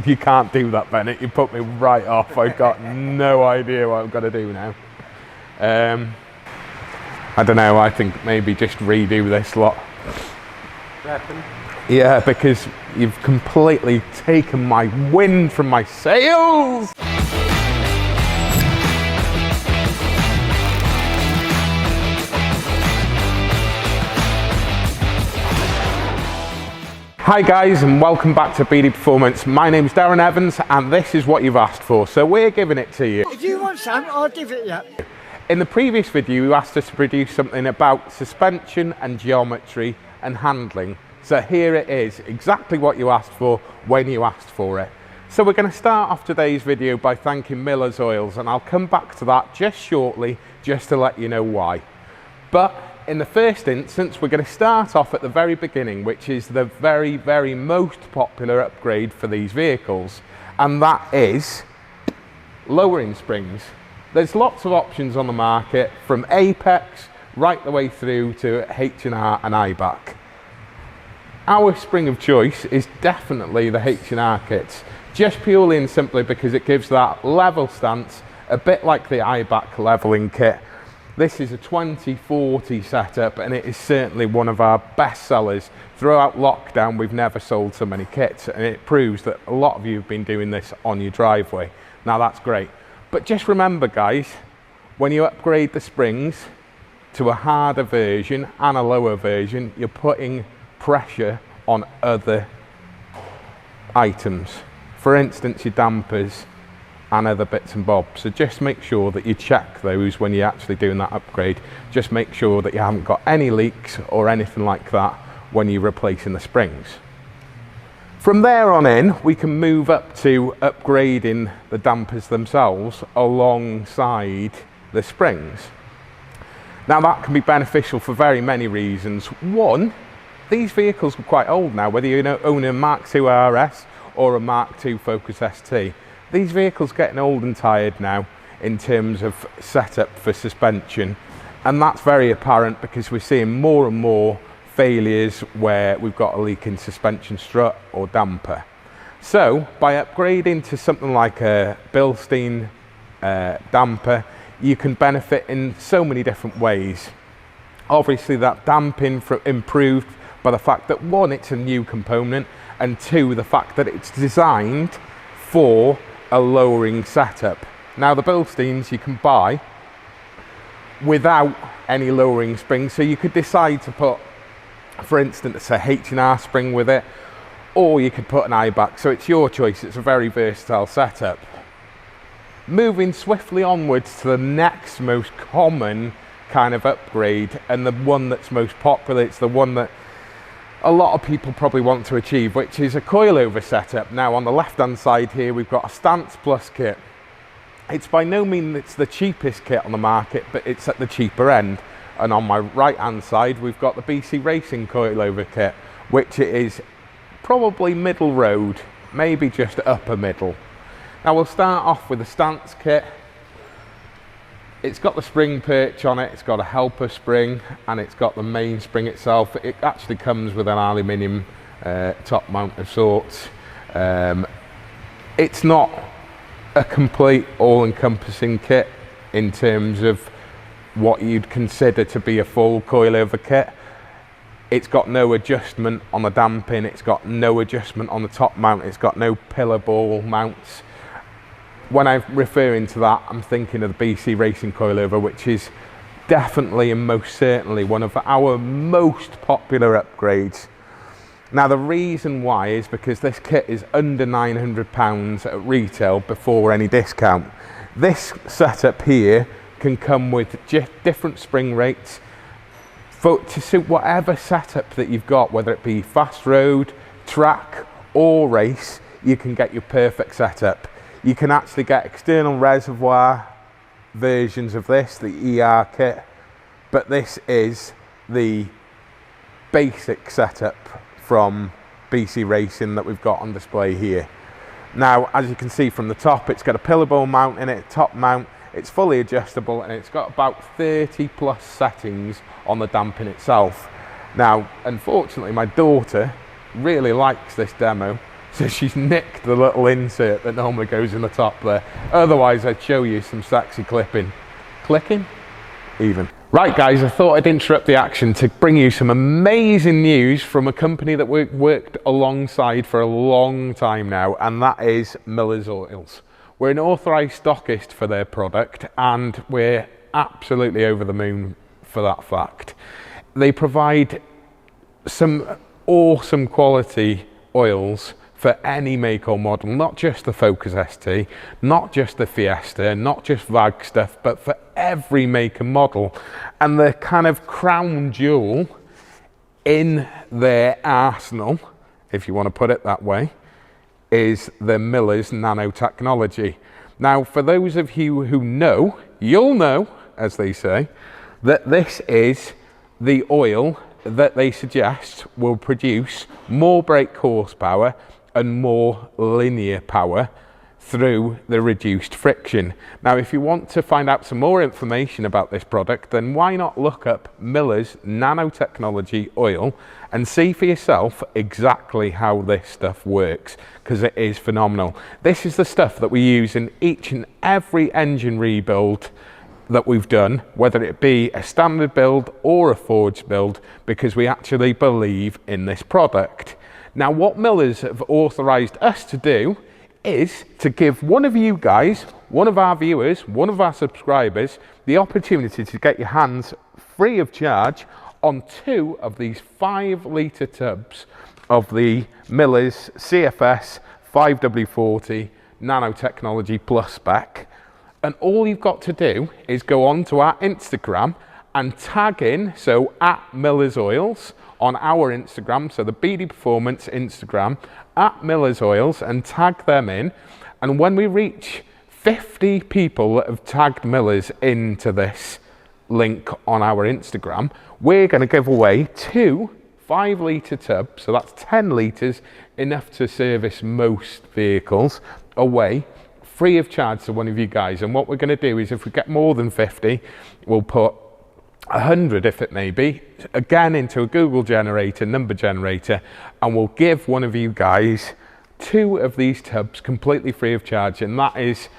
You can't do that, Bennett. You put me right off. I've got no idea what I've got to do now. I don't know. I think maybe just redo this lot. Yeah, because you've completely taken my wind from my sails. Hi guys, and welcome back to BD Performance. My name's Darren Evans and this is what you've asked for, so we're giving it to you. If you want some, I'll give it you. In the previous video you asked us to produce something about suspension and geometry and handling. So here it is, exactly what you asked for when you asked for it. So we're going to start off today's video by thanking Miller's Oils, and I'll come back to that just shortly just to let you know why. But in the first instance, we're going to start off at the very beginning, which is the very most popular upgrade for these vehicles, and that is lowering springs. There's lots of options on the market, from Apex right the way through to H&R and IBAC. Our spring of choice is definitely the H&R kits, just purely and simply because it gives that level stance, a bit like the IBAC leveling kit. This is a 2040 setup and it is certainly one of our best sellers. Throughout lockdown we've never sold so many kits, and it proves that a lot of you have been doing this on your driveway. Now that's great, but just remember guys, when you upgrade the springs to a harder version and a lower version, you're putting pressure on other items. For instance, your dampers and other bits and bobs. So just make sure that you check those when you're actually doing that upgrade. Just make sure that you haven't got any leaks or anything like that when you're replacing the springs. From there on in, we can move up to upgrading the dampers themselves alongside the springs. Now that can be beneficial for very many reasons. One, these vehicles are quite old now, whether you own a Mk2 RS or a Mk2 Focus ST. These vehicles are getting old and tired now in terms of setup for suspension, and that's very apparent because we're seeing more and more failures where we've got a leak in suspension strut or damper. So by upgrading to something like a Bilstein damper, you can benefit in so many different ways. Obviously that damping improved by the fact that one, it's a new component, and two, the fact that it's designed for a lowering setup. Now the Bilsteins you can buy without any lowering springs, so you could decide to put, for instance, a H&R spring with it, or you could put an IBAC, so it's your choice. It's a very versatile setup. Moving swiftly onwards to the next most common kind of upgrade, and the one that's most popular, it's the one that a lot of people probably want to achieve, which is a coilover setup. Now on the left hand side here we've got a Stance Plus kit. It's by no means it's the cheapest kit on the market, but it's at the cheaper end. And on my right hand side we've got the BC Racing Coilover kit, which is probably middle road, maybe just upper middle. Now we'll start off with the Stance kit. It's got the spring perch on it, it's got a helper spring, and it's got the main spring itself. It actually comes with an aluminium top mount of sorts. It's not a complete all-encompassing kit in terms of what you'd consider to be a full coilover kit. It's got no adjustment on the damping, it's got no adjustment on the top mount, it's got no pillar ball mounts. When I'm referring to that, I'm thinking of the BC Racing Coilover, which is definitely and most certainly one of our most popular upgrades. Now the reason why is because this kit is under £900 at retail before any discount. This setup here can come with different spring rates to suit whatever setup that you've got, whether it be fast road, track or race. You can get your perfect setup. You can actually get external reservoir versions of this, the ER kit, but this is the basic setup from BC Racing that we've got on display here. Now, as you can see from the top, it's got a pillar ball mount in it, top mount, it's fully adjustable, and it's got about 30 plus settings on the damping itself. Now, unfortunately, my daughter really likes this demo, So she's nicked the little insert that normally goes in the top there. Otherwise, I'd show you some sexy clipping. Clicking? Even. Right guys, I thought I'd interrupt the action to bring you some amazing news from a company that we've worked alongside for a long time now, and that is Miller's Oils. We're an authorised stockist for their product, and we're absolutely over the moon for that fact. They provide some awesome quality oils for any make or model, not just the Focus ST, not just the Fiesta, not just VAG stuff, but for every make and model. And the kind of crown jewel in their arsenal, if you want to put it that way, is the Miller's nanotechnology. Now, for those of you who know, you'll know, as they say, that this is the oil that they suggest will produce more brake horsepower and more linear power through the reduced friction. Now, if you want to find out some more information about this product, then why not look up Miller's nanotechnology oil and see for yourself exactly how this stuff works, because it is phenomenal. This is the stuff that we use in each and every engine rebuild that we've done, whether it be a standard build or a forged build, because we actually believe in this product. Now, what Miller's have authorised us to do is to give one of you guys, one of our viewers, one of our subscribers, the opportunity to get your hands free of charge on 2 of these 5-litre tubs of the Miller's CFS 5W40 Nanotechnology Plus spec. And all you've got to do is go on to our Instagram and tag in, so at Miller's Oils, on our Instagram, so the BD Performance Instagram, at Miller's Oils, and tag them in. And when we reach 50 people that have tagged Miller's into this link on our Instagram, we're going to give away 2 5-litre tubs, so that's 10 litres, enough to service most vehicles, away free of charge to one of you guys. And what we're going to do is, if we get more than 50, we'll put 100, if it may be, again into a Google generator, number generator, and we'll give one of you guys 2 of these tubs completely free of charge. And that is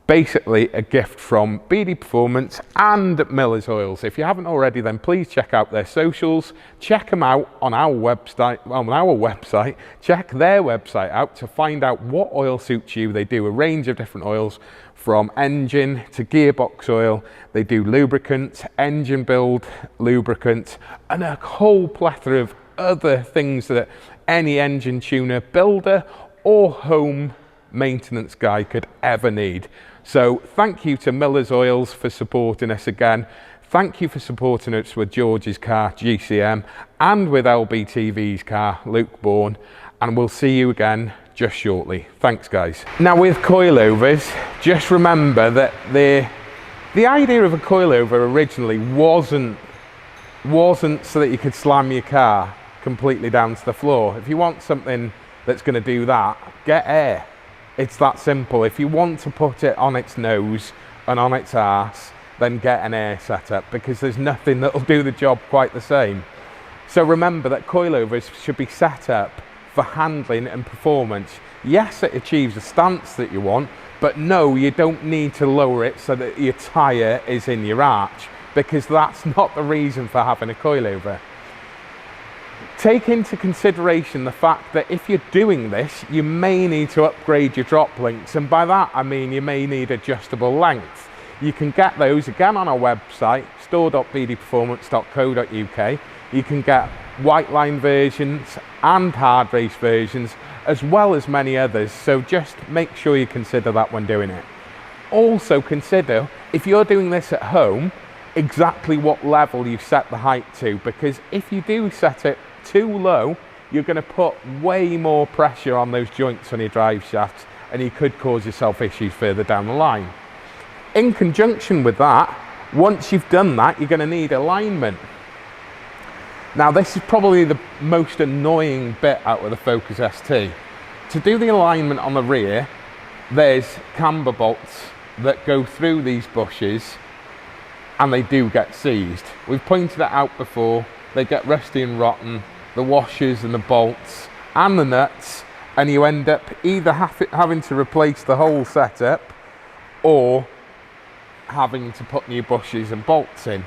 basically a gift from BD Performance and Miller's Oils. If you haven't already, then please check out their socials, check them out on our website, check their website out to find out what oil suits you. They do a range of different oils, from engine to gearbox oil. They do lubricants, engine build lubricants, and a whole plethora of other things that any engine tuner, builder, or home maintenance guy could ever need. So thank you to Miller's Oils for supporting us again. Thank you for supporting us with George's car, GCM, and with LBTV's car, Luke Bourne. And we'll see you again just shortly. Thanks, guys. Now, with coilovers, just remember that the idea of a coilover originally wasn't so that you could slam your car completely down to the floor. If you want something that's going to do that, get air. It's that simple. If you want to put it on its nose and on its arse, then get an air setup, because there's nothing that'll do the job quite the same. So remember that coilovers should be set up for handling and performance. Yes, it achieves the stance that you want, but no, you don't need to lower it so that your tyre is in your arch, because that's not the reason for having a coilover. Take into consideration the fact that if you're doing this, you may need to upgrade your drop links, and by that I mean you may need adjustable length. You can get those again on our website, store.bdperformance.co.uk. You can get Whiteline versions and hard race versions, as well as many others, so just make sure you consider that when doing it. Also consider, if you're doing this at home, exactly what level you set the height to, because if you do set it too low, you're going to put way more pressure on those joints on your drive shafts, and you could cause yourself issues further down the line. In conjunction with that, once you've done that, you're going to need alignment. Now, this is probably the most annoying bit out of the Focus ST. To do the alignment on the rear, there's camber bolts that go through these bushes, and they do get seized. We've pointed it out before. They get rusty and rotten. The washers and the bolts and the nuts and you end up either having to replace the whole setup or having to put new bushes and bolts in.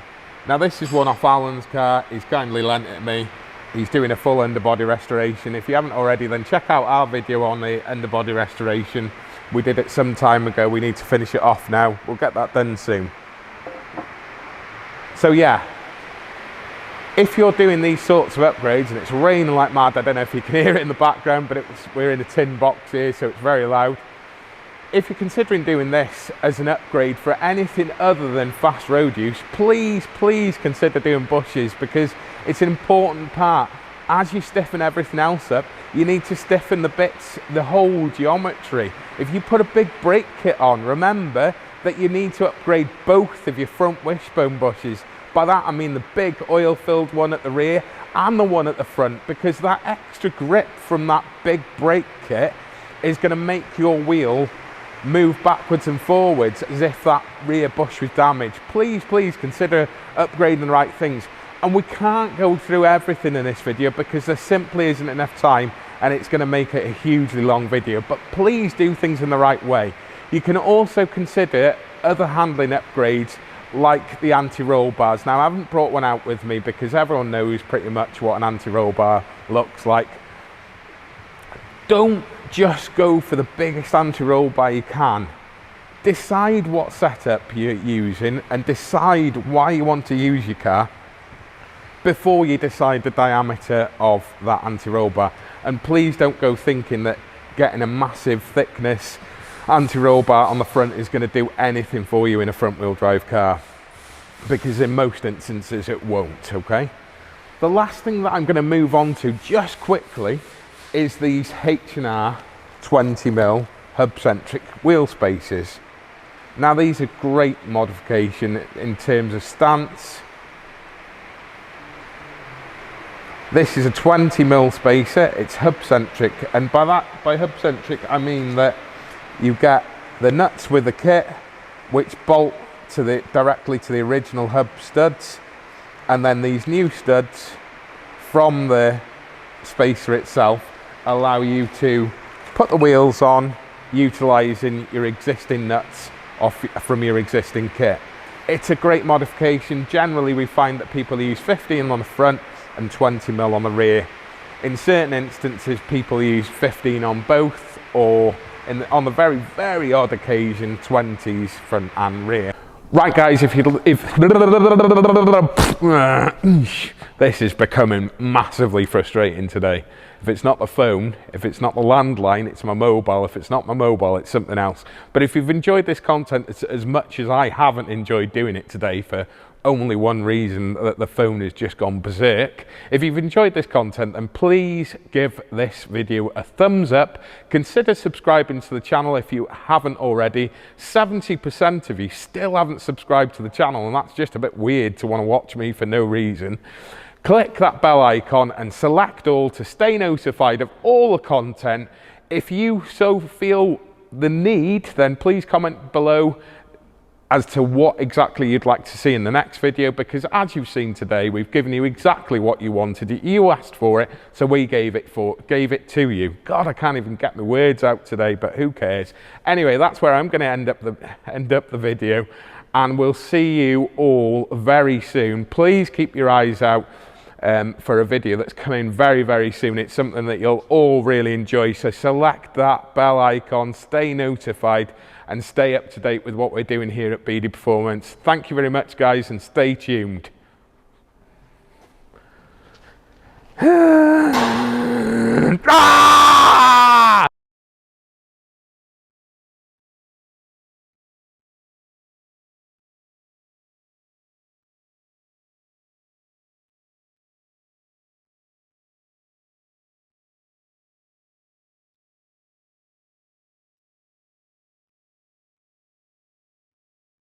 Now this is one off Alan's car. He's kindly lent it to me. He's doing a full underbody restoration. If you haven't already, then check out our video on the underbody restoration. We did it some time ago. We need to finish it off now. We'll get that done soon. So yeah, if you're doing these sorts of upgrades, and it's raining like mad, I don't know if you can hear it in the background, but we're in a tin box here, so it's very loud. If you're considering doing this as an upgrade for anything other than fast road use, please consider doing bushes, because it's an important part. As you stiffen everything else up, you need to stiffen the bits, the whole geometry. If you put a big brake kit on, remember that you need to upgrade both of your front wishbone bushes. By that I mean the big oil-filled one at the rear and the one at the front, because that extra grip from that big brake kit is going to make your wheel move backwards and forwards as if that rear bush was damaged. Please consider upgrading the right things. And we can't go through everything in this video because there simply isn't enough time, and it's going to make it a hugely long video. But please do things in the right way. You can also consider other handling upgrades like the anti-roll bars. Now I haven't brought one out with me because everyone knows pretty much what an anti-roll bar looks like. Don't just go for the biggest anti-roll bar you can. Decide what setup you're using and decide why you want to use your car before you decide the diameter of that anti-roll bar. And please don't go thinking that getting a massive thickness anti-roll bar on the front is going to do anything for you in a front wheel drive car, because in most instances it won't. Okay, the last thing that I'm going to move on to just quickly is these H&R 20mm hub-centric wheel spaces. Now these are great modification in terms of stance. This is a 20mm spacer, it's hub-centric, and by hub-centric I mean that you get the nuts with the kit which bolt directly to the original hub studs, and then these new studs from the spacer itself allow you to put the wheels on utilising your existing nuts from your existing kit. It's a great modification. Generally we find that people use 15 on the front and 20mm on the rear. In certain instances people use 15 on both, or on the very odd occasion 20s front and rear. Right guys, if this is becoming massively frustrating today. If it's not the phone, if it's not the landline, it's my mobile. If it's not my mobile, it's something else. But if you've enjoyed this content as much as I haven't enjoyed doing it today for only one reason, that the phone has just gone berserk. If you've enjoyed this content, then please give this video a thumbs up. Consider subscribing to the channel if you haven't already. 70% of you still haven't subscribed to the channel, and that's just a bit weird to want to watch me for no reason. Click that bell icon and select all to stay notified of all the content. If you so feel the need, then please comment below as to what exactly you'd like to see in the next video, because as you've seen today, we've given you exactly what you wanted. You asked for it, so we gave it to you. God, I can't even get my words out today, but who cares? Anyway, that's where I'm going to end up the video, and we'll see you all very soon. Please keep your eyes out for a video that's coming very soon. It's something that you'll all really enjoy, so select that bell icon, stay notified, and stay up to date with what we're doing here at 𝙃𝙖 Performance. Thank you very much guys, and stay tuned. Ah!